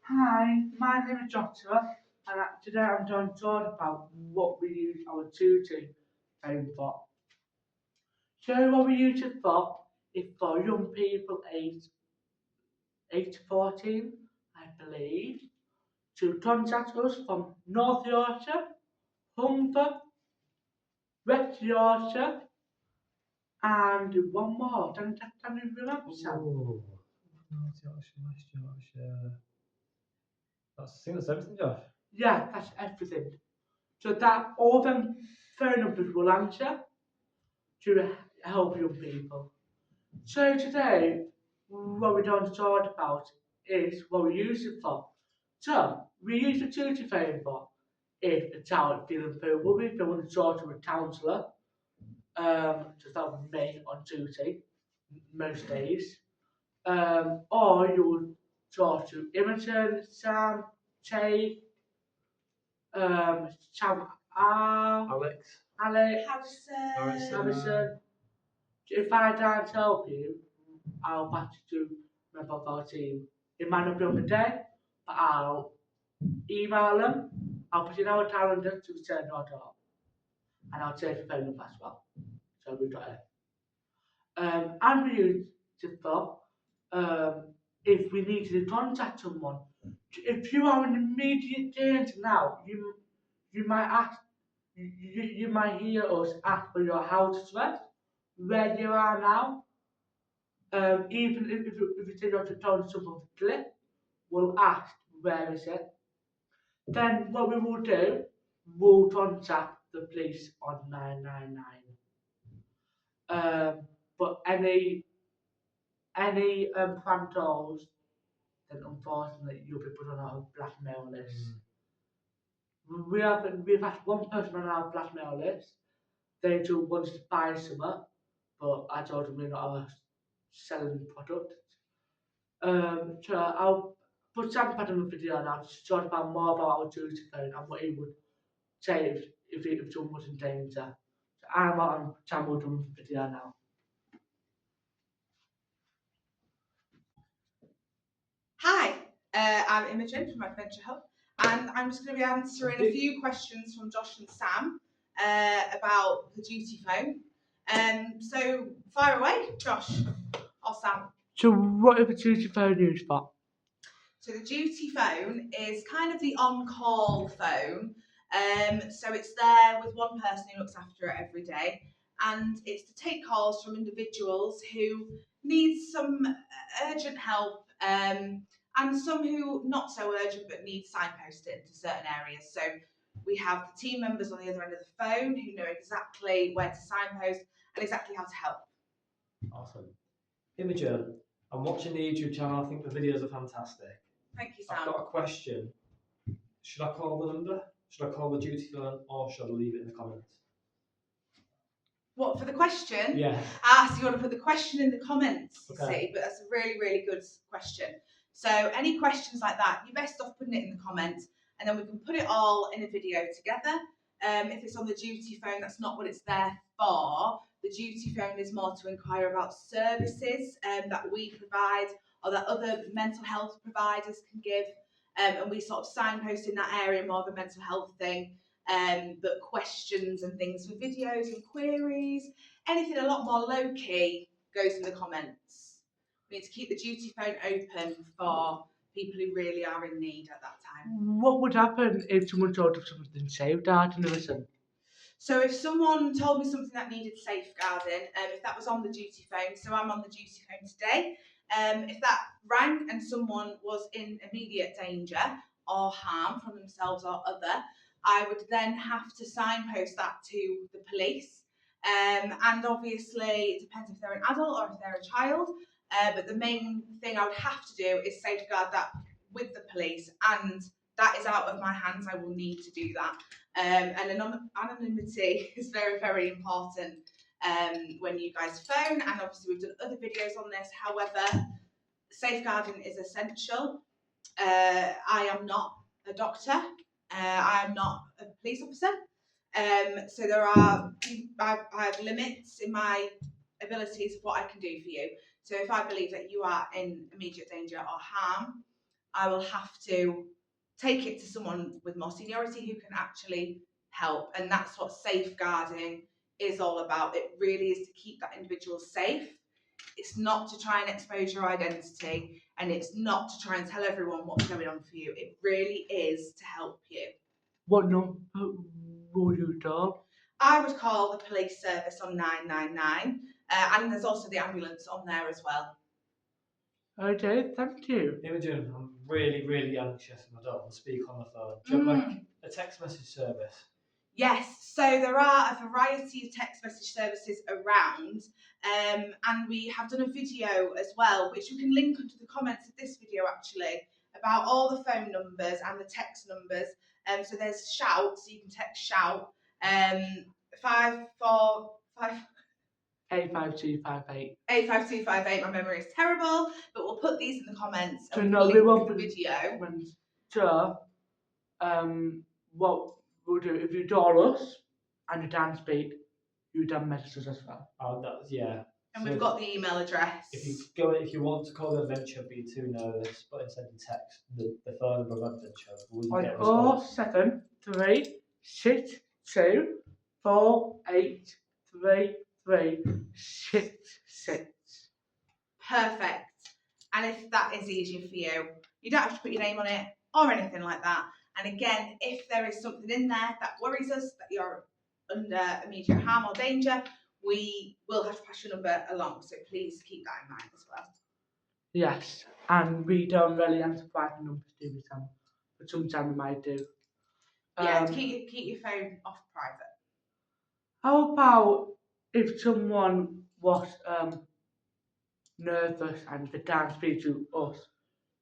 Hi, my name is Joshua, and today I'm going to talk about what we use our tutoring phone for. So, what we use it for is for young people aged 8 to 14, I believe, to contact us from North Yorkshire, Humber, West Yorkshire, and one more. Can you remember, Sam? Oh, North Yorkshire, West Yorkshire. I think that's everything, Josh. Yeah, that's everything. So that all them phone numbers will answer to help young people. So today, what we're going to talk about is what we use it for. So we use the tutor phone for if a child feeling poor worry, if they want to talk to a counsellor, just that would me on duty most days. Or you would talk to Imogen, Sam, Che, Sam Alex. Alex, Harrison. Harrison. If I can't help you, I'll pass you to a member of our team. It might not be on the day, but I'll email them. I'll put in our calendar to send our door. And I'll take the phone number as well. So we've got it. And we use it for if we need to contact someone. If you are in immediate danger now, you might ask, you might hear us ask for your house address, where you are now. Even if you say you're to turn someone to cliff, we'll ask where is it. Then what we will do, we'll contact the police on 999. But any prank calls, then unfortunately you'll be put on our blackmail list. We've had one person on our blackmail list. They just wanted to buy something, but I told them we're not our selling product. So I'll put Sam on the video now to talk about more about our duty phone and what he would say if someone was in danger. So I'm on Sam will do the video now. Hi, I'm Imogen from Adventure Hub, and I'm just going to be answering a few questions from Josh and Sam about the duty phone. So fire away, Josh or Sam. So what is the duty phone used for? So the duty phone is kind of the on-call phone. So it's there with one person who looks after it every day, and it's to take calls from individuals who need some urgent help, and some who not so urgent but need signposted to certain areas. So we have the team members on the other end of the phone who know exactly where to signpost and exactly how to help. Awesome. Imogen, I'm watching the YouTube channel. I think the videos are fantastic. Thank you, Sam. I've got a question. Should I call the number? Should I call the duty phone, or should I leave it in the comments? What, for the question? Yeah. So you want to put the question in the comments, you see, but that's a really, really good question. So any questions like that, you're best off putting it in the comments, and then we can put it all in a video together. If it's on the duty phone, that's not what it's there for. The duty phone is more to inquire about services that we provide or that other mental health providers can give. And we sort of signpost in that area, more of a mental health thing. But questions and things for videos and queries, anything a lot more low key goes in the comments. We need to keep the duty phone open for people who really are in need at that time. What would happen if someone told us something safeguarding or something? So if someone told me something that needed safeguarding, if that was on the duty phone, so I'm on the duty phone today, if that rang and someone was in immediate danger or harm from themselves or other, I would then have to signpost that to the police. And obviously, it depends if they're an adult or if they're a child. But the main thing I would have to do is safeguard that with the police, and that is out of my hands. I will need to do that. And anonymity is very, very important when you guys phone. And obviously, we've done other videos on this. However, safeguarding is essential. I am not a doctor. I am not a police officer. So I have limits in my abilities of what I can do for you. So if I believe that you are in immediate danger or harm, I will have to take it to someone with more seniority who can actually help. And that's what safeguarding is all about. It really is to keep that individual safe. It's not to try and expose your identity, and it's not to try and tell everyone what's going on for you. It really is to help you. What number will you dial? I would call the police service on 999, and there's also the ambulance on there as well. Okay, thank you. Imogen, I'm really, really anxious and I don't want to speak on the phone. Do you have like a text message service? Yes, so there are a variety of text message services around, and we have done a video as well, which we can link under the comments of this video actually, about all the phone numbers and the text numbers. So there's Shout, so you can text Shout, 545 85258. 85258. My memory is terrible, but we'll put these in the comments So and no, we'll we link won't the put video. So, what we'll do, if you dial us and you don't speak, you don't message us as well. Oh, that's, yeah. And So we've got the email address. if you want to call the adventure, be too nervous, but instead you text the phone number of adventure, will you get a response? 07362483366. Perfect. And if that is easier for you, you don't have to put your name on it or anything like that. And again, if there is something in there that worries us, that you're under immediate harm or danger, we will have to pass your number along. So please keep that in mind as well. Yes, and we don't really answer private numbers, do we, Sam? But sometimes we might do. Yeah, keep your phone off private. How about if someone was nervous and they can't speak to us,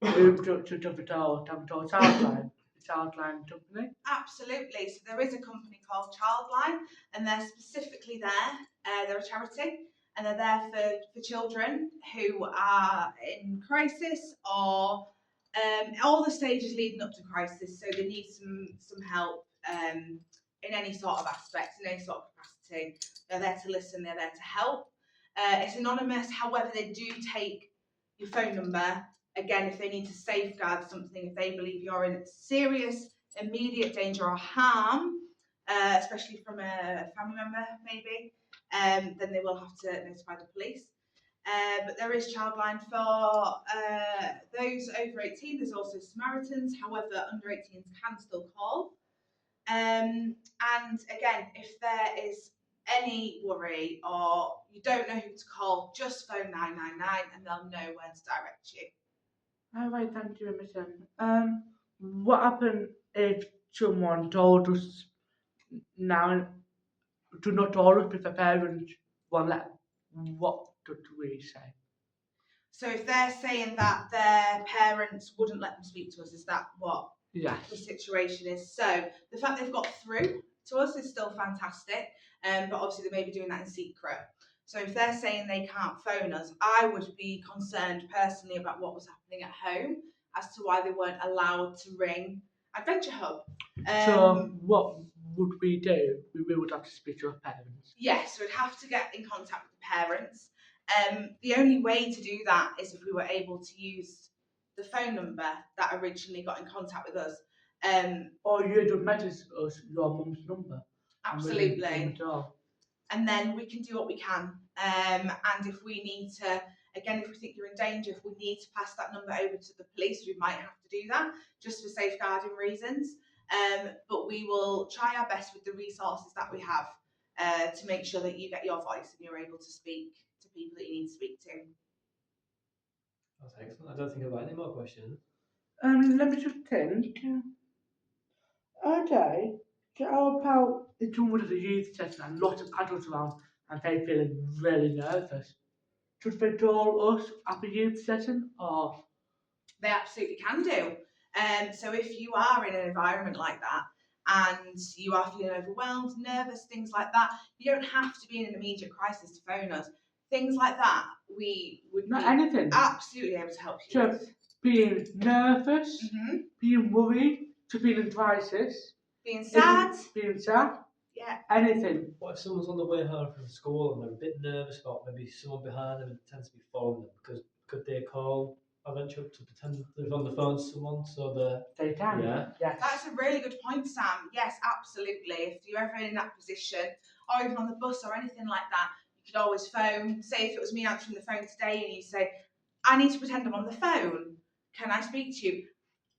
who to the door, Childline, the Childline company? Absolutely. So there is a company called Childline, and they're specifically there. They're a charity, and they're there for children who are in crisis or all the stages leading up to crisis. So they need some help in any sort of aspect, in any sort of capacity. They're there to listen. They're there to help. It's anonymous. However, they do take your phone number. Again, if they need to safeguard something, if they believe you're in serious, immediate danger or harm, especially from a family member maybe, then they will have to notify the police. But there is Childline for those over 18. There's also Samaritans. However, under 18s can still call. And again, if there is any worry or you don't know who to call, just phone 999 and they'll know where to direct you. All right, thank you, Imogen. What happened if someone told us now do not tell us if the parents won't let? What do we say? So if they're saying that their parents wouldn't let them speak to us, is that what Yes. the situation is? So the fact they've got through to us is still fantastic, but obviously they may be doing that in secret. So if they're saying they can't phone us, I would be concerned personally about what was happening at home as to why they weren't allowed to ring Adventure Hub. So what would we do? We would have to speak to our parents. Yes, we'd have to get in contact with the parents. The only way to do that is if we were able to use the phone number that originally got in contact with us. Or you would message us your mum's number. Absolutely. And then we can do what we can. And if we need to, again, if we think you're in danger, if we need to pass that number over to the police, we might have to do that just for safeguarding reasons. But we will try our best with the resources that we have to make sure that you get your voice and you're able to speak to people that you need to speak to. That's excellent. I don't think I've got any more questions. Let me just think. Okay. So how about if someone was a youth session and lots of adults around and they're feeling really nervous? Should they call us at the youth session or? They absolutely can do. So if you are in an environment like that and you are feeling overwhelmed, nervous, things like that, you don't have to be in an immediate crisis to phone us. Things like that, we would Not be anything. absolutely able to help you So with. being nervous, being worried, to being in crisis, Being sad. being sad, Yeah. anything. What if someone's on the way home from school and they're a bit nervous about maybe someone behind them and tends to be following them? Because could they call Adventure Hub to pretend they're on the phone to someone, so the They can. yeah. Yes. That's a really good point, Sam. Yes, absolutely. If you're ever in that position, or even on the bus or anything like that, you could always phone. Say if it was me answering the phone today and you say, I need to pretend I'm on the phone. Can I speak to you?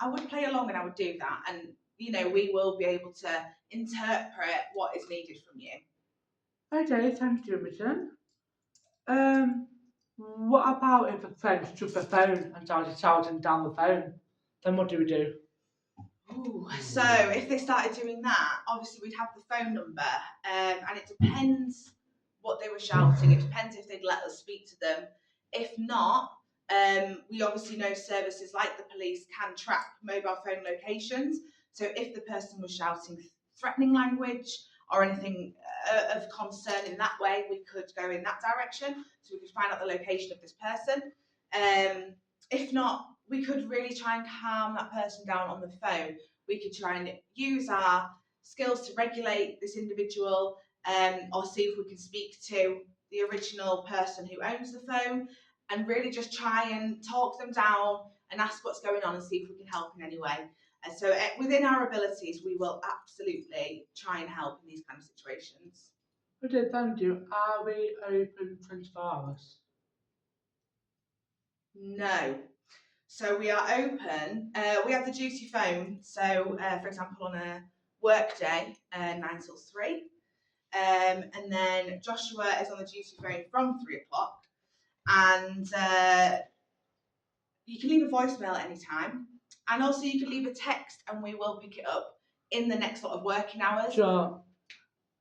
I would play along and I would do that. And, you know, we will be able to interpret what is needed from you. Okay, thank you, Imogen. What about if a friend took the phone and started shouting down the phone? Then what do we do? Ooh, so if they started doing that, obviously we'd have the phone number, and it depends what they were shouting. It depends if they'd let us speak to them. If not, we obviously know services like the police can track mobile phone locations. So if the person was shouting threatening language or anything of concern in that way, we could go in that direction. So we could find out the location of this person. If not, we could really try and calm that person down on the phone. We could try and use our skills to regulate this individual, or see if we can speak to the original person who owns the phone, and really just try and talk them down and ask what's going on and see if we can help in any way. And so within our abilities, we will absolutely try and help in these kind of situations. Okay, thank you. Are we open 24 hours? No. So we are open. We have the duty phone. So, for example, on a work day, 9 till 3. And then Joshua is on the duty phone from 3 o'clock. And you can leave a voicemail at any time. And also you can leave a text and we will pick it up in the next sort of working hours. Sure.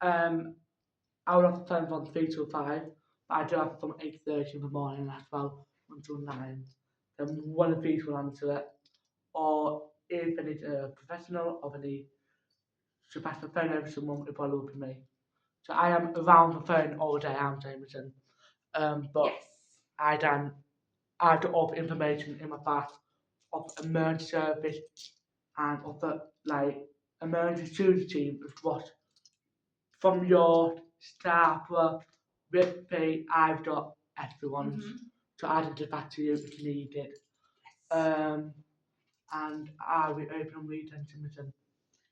I would have the phone from 3 till 5, but I do have it from 8:30 in the morning as well until 9. Then one of these will answer it. Or if I need a professional or if I need to pass the phone over to someone, it probably will be me. So I am around the phone all day, I'm Jameson. But Yes. I then add up information in my back of emergency service and of the emergency security team is what from your staff with me, I've got everyone's to add it back to you if needed. And are we open on weekends, Imogen?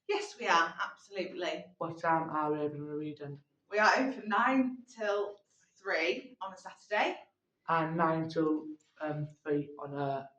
Yes, we are, absolutely. What time are we open on the weekend? We are open 9 till 3 on a Saturday. And 9 till 3 on a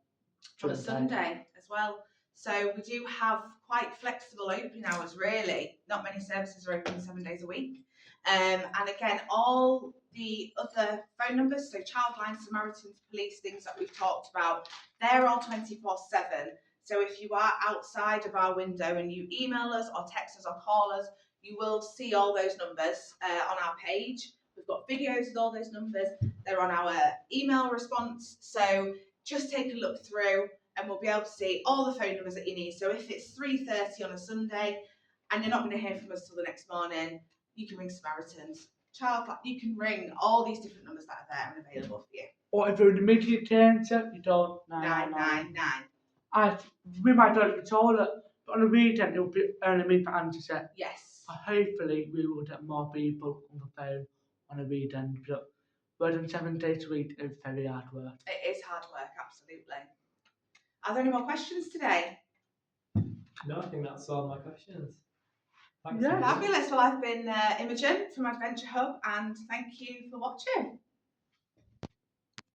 Sunday as well. So we do have quite flexible opening hours, really. Not many services are open 7 days a week. And again, all the other phone numbers, so Childline, Samaritans, Police, things that we've talked about, they're all 24/7. So if you are outside of our window and you email us or text us or call us, you will see all those numbers on our page. We've got videos with all those numbers. They're on our email response. So just take a look through and we'll be able to see all the phone numbers that you need. So if it's 3:30 on a Sunday and you're not going to hear from us till the next morning, you can ring Samaritans, Childline, you can ring all these different numbers that are there and available for you. Or if you're an immediate danger, you don't 999. We might not get all it, but on the weekend it'll be only me for answers. Yes. Hopefully we will get more people on the phone on a weekend. But working 7 days a week is very hard work. It is hard work, absolutely. Are there any more questions today? No, I think that's all my questions. Thanks. Yeah. Imogen. Fabulous. Well, I've been Imogen from Adventure Hub, and thank you for watching.